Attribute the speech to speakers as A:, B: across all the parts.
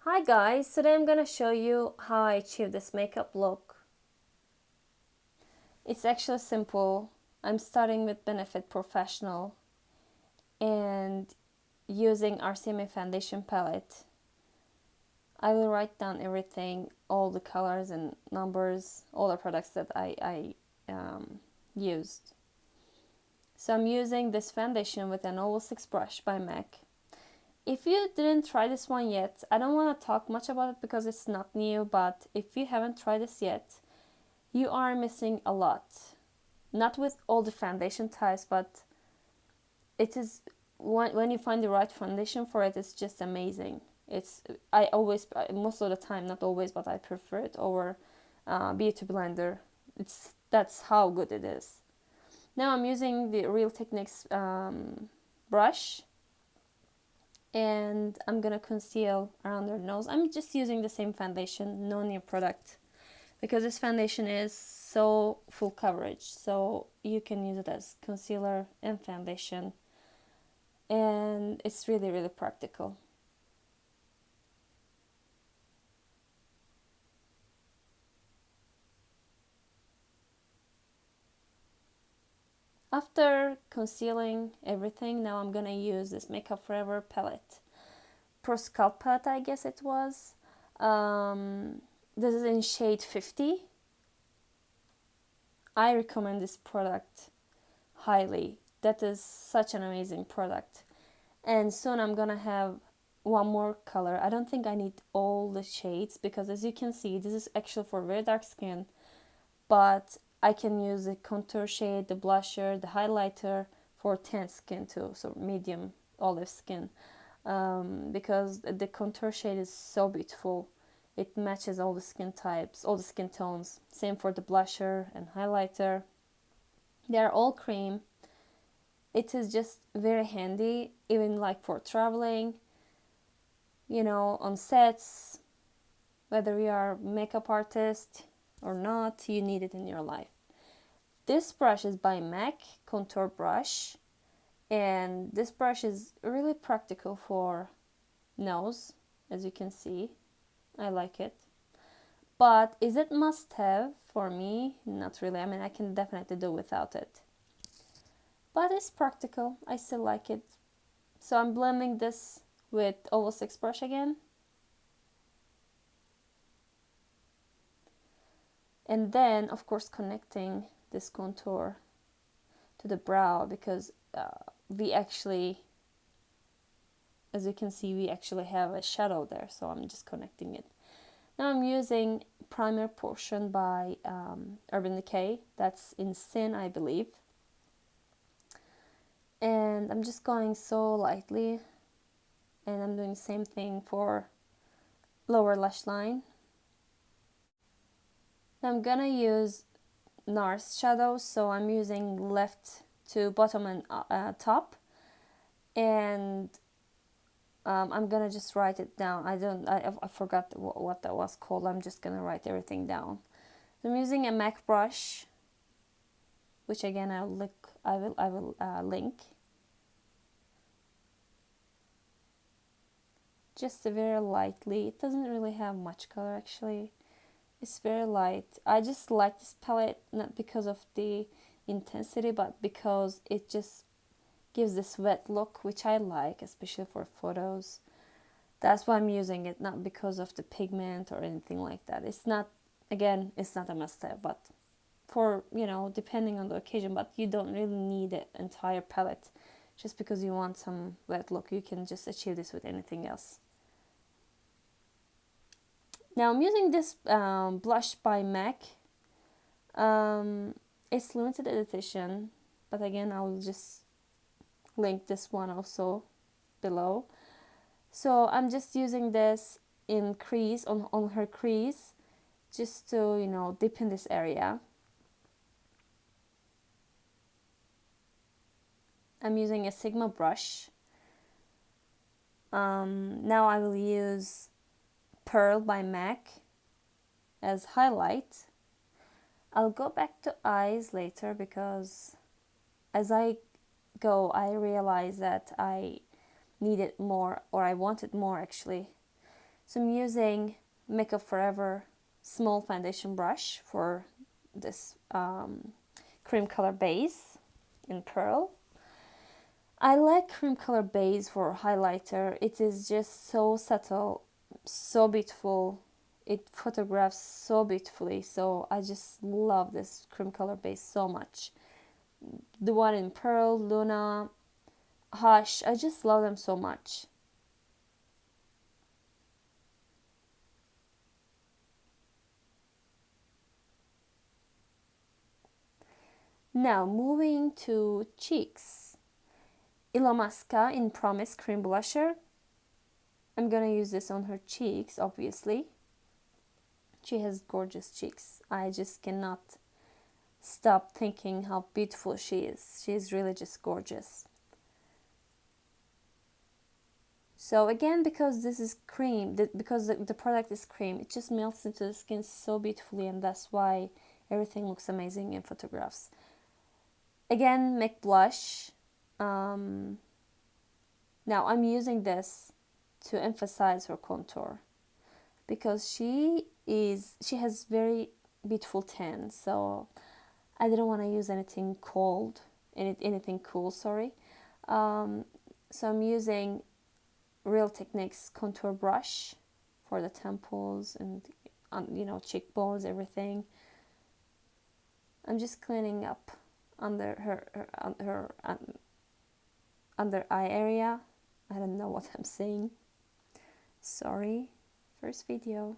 A: Hi guys, today I'm gonna show you how I achieve this makeup look. It's actually simple. I'm starting with Benefit Porefessional and using RCMA foundation palette. I will write down everything, all the colors and numbers, all the products that I used. So I'm using this foundation with an 06 brush by MAC. If you didn't try this one yet, I don't want to talk much about it because it's not new, but if you haven't tried this yet, you are missing a lot. Not with all the foundation types, but it is when you find the right foundation for it, it's just amazing. I always, most of the time, not always, but I prefer it over Beauty Blender. That's how good it is. Now I'm using the Real Techniques brush, and I'm gonna conceal around her nose. I'm just using the same foundation, no new product, because this foundation is so full coverage, so you can use it as concealer and foundation, and it's really practical. After concealing everything, now I'm gonna use this Makeup Forever palette, Pro Sculpt palette, I guess it was. This is in shade 50. I recommend this product highly. That is such an amazing product. And soon I'm gonna have one more color. I don't think I need all the shades because, as you can see, this is actually for very dark skin, but I can use the contour shade, the blusher, the highlighter for tan skin too, so medium olive skin, because the contour shade is so beautiful. It matches all the skin types, all the skin tones. Same for the blusher and highlighter. They are all cream. It is just very handy, even like for traveling, on sets, whether you are a makeup artist or not, you need it in your life. This brush is by MAC Contour Brush, and this brush is really practical for nose, as you can see. I like it. But is it must have for me? Not really. I mean, I can definitely do without it. But it's practical. I still like it. So I'm blending this with 06 brush again. And then, of course, connecting this contour to the brow, because we actually, as you can see, we actually have a shadow there. So I'm just connecting it. Now I'm using primer portion by Urban Decay. That's in Sin, I believe. And I'm just going so lightly, and I'm doing the same thing for lower lash line. Now I'm gonna use Nars shadows, so I'm using left to bottom and top, and I'm gonna just write it down. I forgot what that was called. I'm just gonna write everything down. So I'm using a MAC brush, which again I will link. Just very lightly. It doesn't really have much color actually. It's very light. I just like this palette not because of the intensity, but because it just gives this wet look, which I like, especially for photos. That's why I'm using it, not because of the pigment or anything like that. It's not a must-have, but for, depending on the occasion, but you don't really need an entire palette just because you want some wet look. You can just achieve this with anything else. Now I'm using this blush by MAC. It's limited edition, but again, I will just link this one also below. So I'm just using this in crease, on her crease, just to, dip in this area. I'm using a Sigma brush. Now I will use Pearl by MAC as highlight. I'll go back to eyes later because as I go, I realize that I needed more, or I wanted more actually. So I'm using Makeup Forever small foundation brush for this cream color base in Pearl. I like cream color base for highlighter. It is just so subtle, so beautiful. It photographs so beautifully, so I just love this cream color base so much. The one in Pearl, Luna, Hush, I just love them so much. Now moving to cheeks. Illamasqua in Promise Cream Blusher. I'm gonna use this on her cheeks, obviously. She has gorgeous cheeks. I just cannot stop thinking how beautiful she is. She is really just gorgeous. So again, because this is cream, because the product is cream, it just melts into the skin so beautifully, and that's why everything looks amazing in photographs. Again, MAC blush. Now I'm using this to emphasize her contour because she has very beautiful tan, so I didn't want to use anything cold, anything cool, sorry. So I'm using Real Techniques contour brush for the temples and cheekbones, everything. I'm just cleaning up under her under eye area. I don't know what I'm saying. Sorry, first video.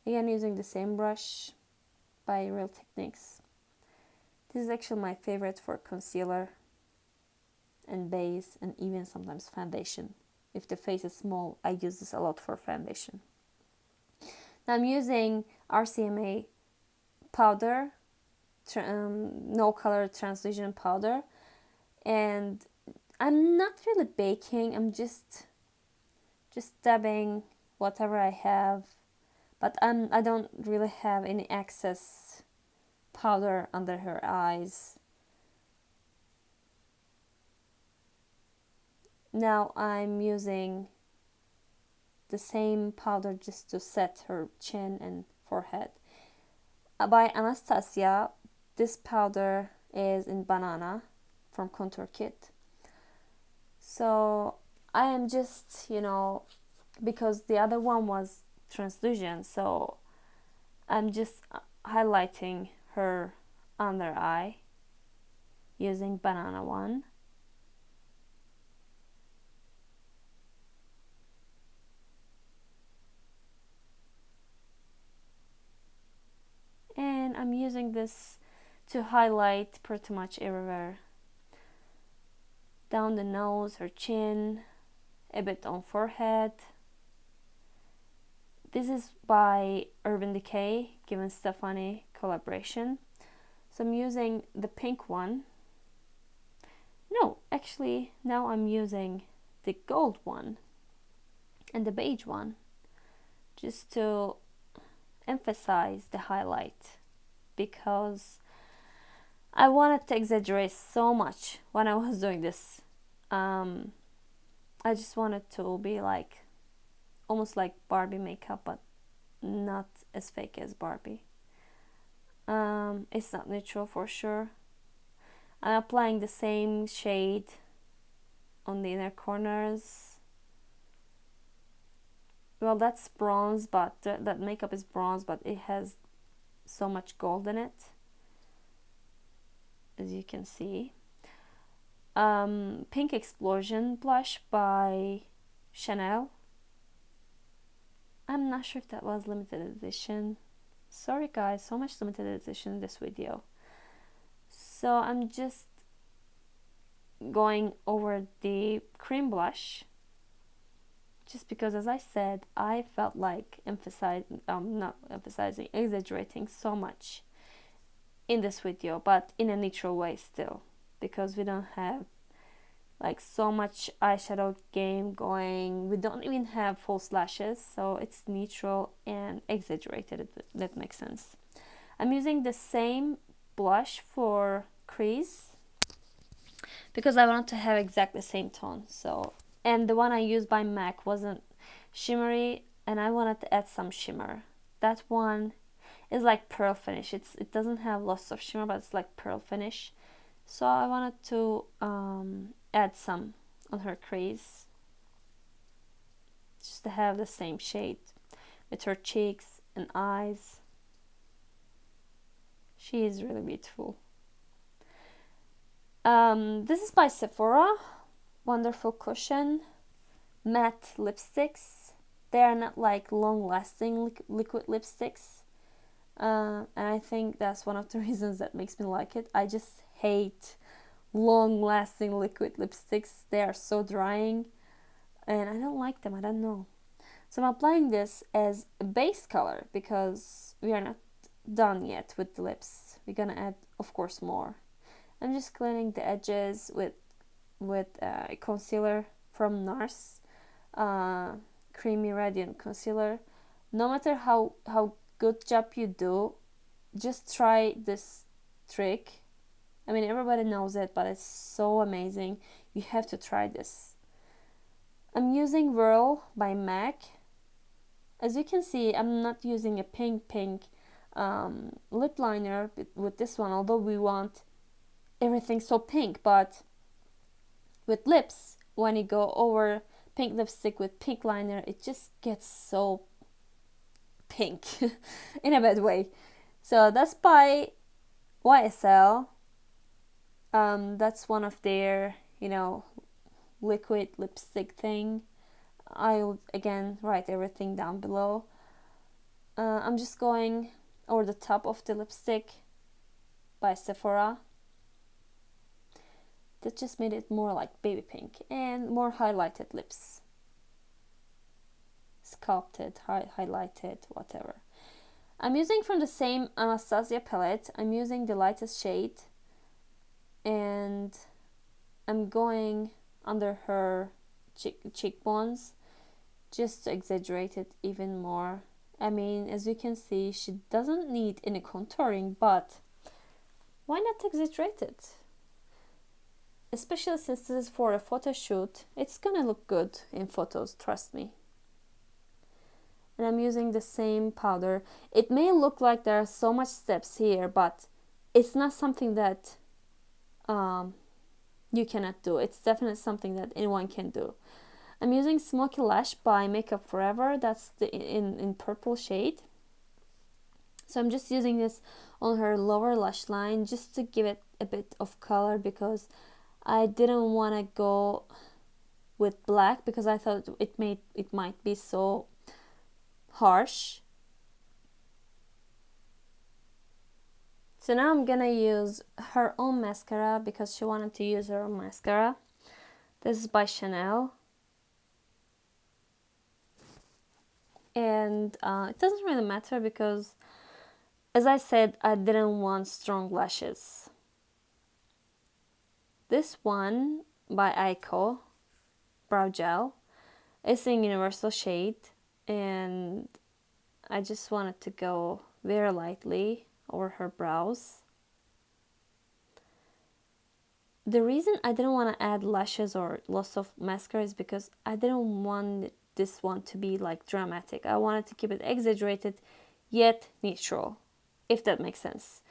A: Again, using the same brush by Real Techniques. This is actually my favorite for concealer and base and even sometimes foundation. If the face is small, I use this a lot for foundation. Now I'm using RCMA powder, no color translucent powder, and I'm not really baking. I'm just dabbing whatever I have, but I don't really have any excess powder under her eyes. Now I'm using the same powder just to set her chin and forehead. By Anastasia, this powder is in Banana from Contour Kit. So I am just, because the other one was translucent, so I'm just highlighting her under eye using Banana one. And I'm using this to highlight pretty much everywhere. Down the nose, her chin, a bit on forehead. This is by Urban Decay, given Stefani collaboration. So I'm using the pink one. No, actually, now I'm using the gold one and the beige one, just to emphasize the highlight, because I wanted to exaggerate so much when I was doing this. I just wanted to be like almost like Barbie makeup, but not as fake as Barbie. It's not neutral for sure. I'm applying the same shade on the inner corners. Well, that's bronze, but that makeup is bronze, but it has so much gold in it, as you can see. Pink Explosion blush by Chanel. I'm not sure if that was limited edition. Sorry guys, so much limited edition in this video. So I'm just going over the cream blush, just because, as I said, I felt like exaggerating so much in this video, but in a neutral way still, because we don't have like so much eyeshadow game going. We don't even have false lashes, so it's neutral and exaggerated, if that makes sense. I'm using the same blush for Crease because I want to have exactly the same tone. So, and the one I used by MAC wasn't shimmery, and I wanted to add some shimmer. That one is like pearl finish. It doesn't have lots of shimmer, but it's like pearl finish. So I wanted to add some on her crease, just to have the same shade with her cheeks and eyes. She is really beautiful. This is by Sephora, Wonderful Cushion matte lipsticks. They are not like long-lasting liquid lipsticks, and I think that's one of the reasons that makes me like it. I just hate long-lasting liquid lipsticks. They are so drying, and I don't like them. I don't know. So I'm applying this as a base color because we are not done yet with the lips. We're gonna add, of course, more. I'm just cleaning the edges with a concealer from Nars, creamy radiant concealer. No matter how good job you do, just try this trick. I mean, everybody knows it, but it's so amazing. You have to try this. I'm using Whirl by MAC. As you can see, I'm not using a pink lip liner with this one, although we want everything so pink. But with lips, when you go over pink lipstick with pink liner, it just gets so pink in a bad way. So that's by YSL. That's one of their, liquid lipstick thing. I'll again write everything down below. I'm just going over the top of the lipstick by Sephora. That just made it more like baby pink and more highlighted lips. Sculpted, highlighted, whatever. I'm using from the same Anastasia palette. I'm using the lightest shade, and I'm going under her cheekbones just to exaggerate it even more. I mean, as you can see, she doesn't need any contouring, but why not exaggerate it? Especially since this is for a photo shoot, it's gonna look good in photos, trust me. And I'm using the same powder. It may look like there are so much steps here, but it's not something that you cannot do. It's definitely something that anyone can do. I'm using Smokey Lash by Makeup Forever. That's the in purple shade. So I'm just using this on her lower lash line just to give it a bit of color, because I didn't want to go with black because I thought it might be so harsh. So now I'm gonna use her own mascara because she wanted to use her own mascara. This is by Chanel. And it doesn't really matter because, as I said, I didn't want strong lashes. This one by Eyeko Brow Gel is in universal shade, and I just wanted to go very lightly over her brows. The reason I didn't want to add lashes or lots of mascara is because I didn't want this one to be like dramatic. I wanted to keep it exaggerated yet neutral, if that makes sense.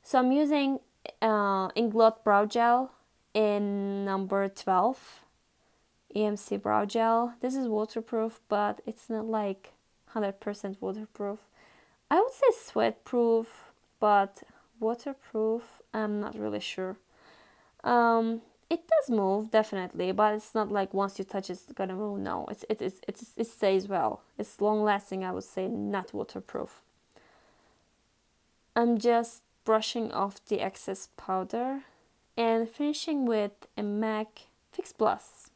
A: So I'm using Inglot Brow Gel in number 12, EMC Brow Gel. This is waterproof, but it's not like 100% waterproof. I would say sweat proof, but waterproof, I'm not really sure. It does move, definitely, but it's not like once you touch it's gonna move. No, it stays well. It's long lasting, I would say, not waterproof. I'm just brushing off the excess powder and finishing with a MAC Fix Plus,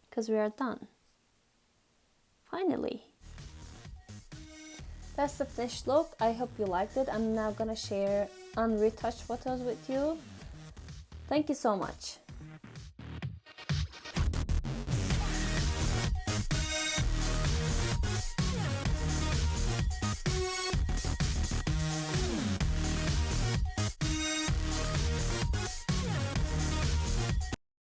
A: because we are done. Finally. That's the finished look. I hope you liked it. I'm now gonna share unretouched photos with you. Thank you so much.